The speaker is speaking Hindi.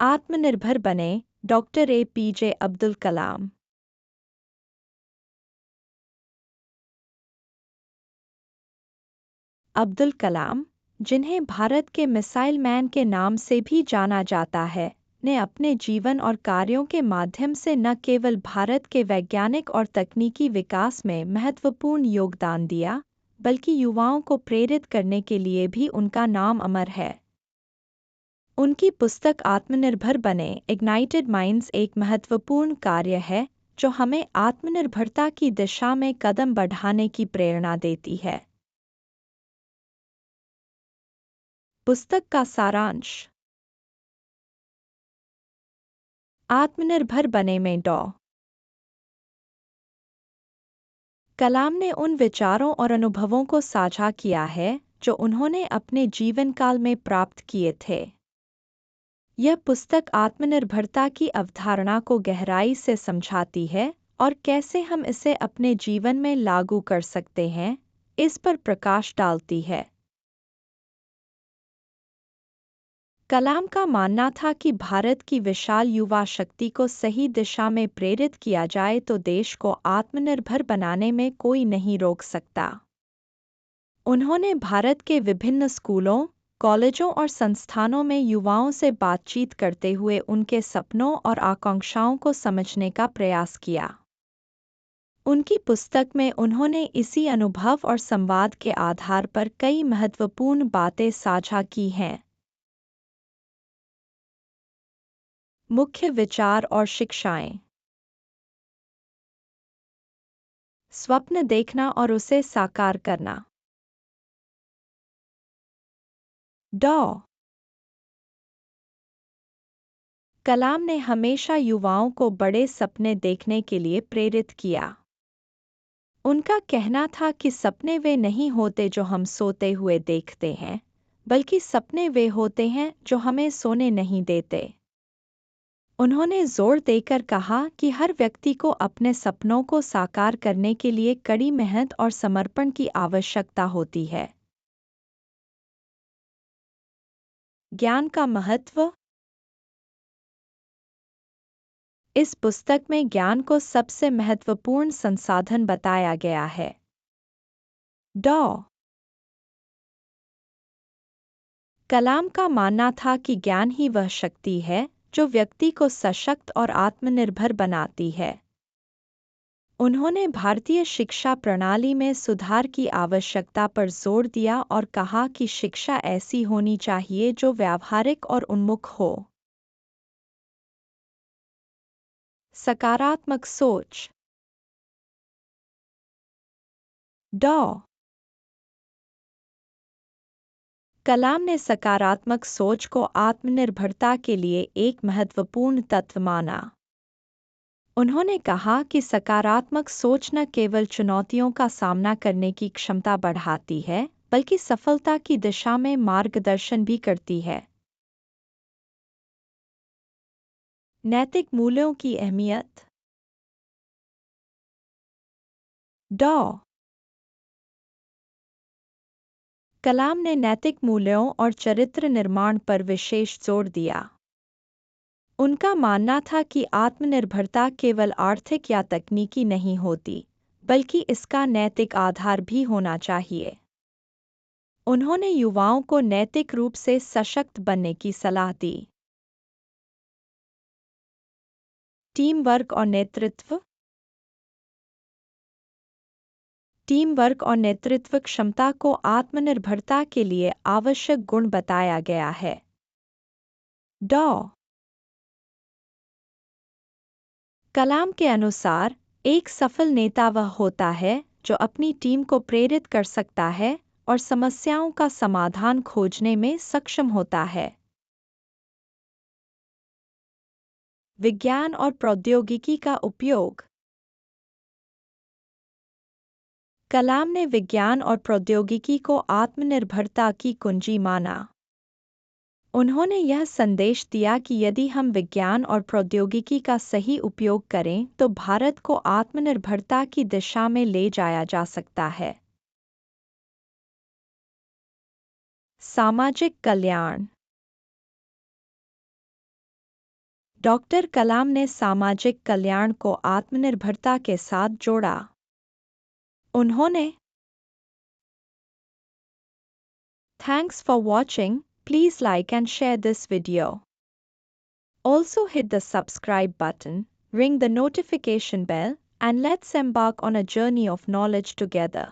आत्मनिर्भर बने, डॉक्टर APJ अब्दुल कलाम। अब्दुल कलाम, जिन्हें भारत के मिसाइल मैन के नाम से भी जाना जाता है, ने अपने जीवन और कार्यों के माध्यम से न केवल भारत के वैज्ञानिक और तकनीकी विकास में महत्वपूर्ण योगदान दिया, बल्कि युवाओं को प्रेरित करने के लिए भी उनका नाम अमर है। उनकी पुस्तक आत्मनिर्भर बने, इग्नाइटेड माइंड्स एक महत्वपूर्ण कार्य है जो हमें आत्मनिर्भरता की दिशा में कदम बढ़ाने की प्रेरणा देती है। पुस्तक का सारांश। आत्मनिर्भर बने में डॉ. कलाम ने उन विचारों और अनुभवों को साझा किया है जो उन्होंने अपने जीवन काल में प्राप्त किए थे। यह पुस्तक आत्मनिर्भरता की अवधारणा को गहराई से समझाती है और कैसे हम इसे अपने जीवन में लागू कर सकते हैं, इस पर प्रकाश डालती है। कलाम का मानना था कि भारत की विशाल युवा शक्ति को सही दिशा में प्रेरित किया जाए तो देश को आत्मनिर्भर बनाने में कोई नहीं रोक सकता। उन्होंने भारत के विभिन्न स्कूलों, कॉलेजों और संस्थानों में युवाओं से बातचीत करते हुए उनके सपनों और आकांक्षाओं को समझने का प्रयास किया। उनकी पुस्तक में उन्होंने इसी अनुभव और संवाद के आधार पर कई महत्वपूर्ण बातें साझा की हैं। मुख्य विचार और शिक्षाएं। स्वप्न देखना और उसे साकार करना। डॉ. कलाम ने हमेशा युवाओं को बड़े सपने देखने के लिए प्रेरित किया। उनका कहना था कि सपने वे नहीं होते जो हम सोते हुए देखते हैं, बल्कि सपने वे होते हैं जो हमें सोने नहीं देते। उन्होंने जोर देकर कहा कि हर व्यक्ति को अपने सपनों को साकार करने के लिए कड़ी मेहनत और समर्पण की आवश्यकता होती है। ज्ञान का महत्व। इस पुस्तक में ज्ञान को सबसे महत्वपूर्ण संसाधन बताया गया है। डॉ. कलाम का मानना था कि ज्ञान ही वह शक्ति है जो व्यक्ति को सशक्त और आत्मनिर्भर बनाती है। उन्होंने भारतीय शिक्षा प्रणाली में सुधार की आवश्यकता पर जोर दिया और कहा कि शिक्षा ऐसी होनी चाहिए जो व्यावहारिक और उन्मुख हो। सकारात्मक सोच। डॉ. कलाम ने सकारात्मक सोच को आत्मनिर्भरता के लिए एक महत्वपूर्ण तत्व माना। उन्होंने कहा कि सकारात्मक सोच न केवल चुनौतियों का सामना करने की क्षमता बढ़ाती है, बल्कि सफलता की दिशा में मार्गदर्शन भी करती है। नैतिक मूल्यों की अहमियत। डॉ. कलाम ने नैतिक मूल्यों और चरित्र निर्माण पर विशेष जोर दिया। उनका मानना था कि आत्मनिर्भरता केवल आर्थिक या तकनीकी नहीं होती, बल्कि इसका नैतिक आधार भी होना चाहिए। उन्होंने युवाओं को नैतिक रूप से सशक्त बनने की सलाह दी। टीम वर्क और नेतृत्व। टीम वर्क और नेतृत्व क्षमता को आत्मनिर्भरता के लिए आवश्यक गुण बताया गया है। डॉ. कलाम के अनुसार एक सफल नेता वह होता है जो अपनी टीम को प्रेरित कर सकता है और समस्याओं का समाधान खोजने में सक्षम होता है। विज्ञान और प्रौद्योगिकी का उपयोग। कलाम ने विज्ञान और प्रौद्योगिकी को आत्मनिर्भरता की कुंजी माना। उन्होंने यह संदेश दिया कि यदि हम विज्ञान और प्रौद्योगिकी का सही उपयोग करें तो भारत को आत्मनिर्भरता की दिशा में ले जाया जा सकता है। सामाजिक कल्याण। डॉक्टर कलाम ने सामाजिक कल्याण को आत्मनिर्भरता के साथ जोड़ा। उन्होंने Thanks for watching. Please like and share this video. Also hit the subscribe button, ring the notification bell, and let's embark on a journey of knowledge together.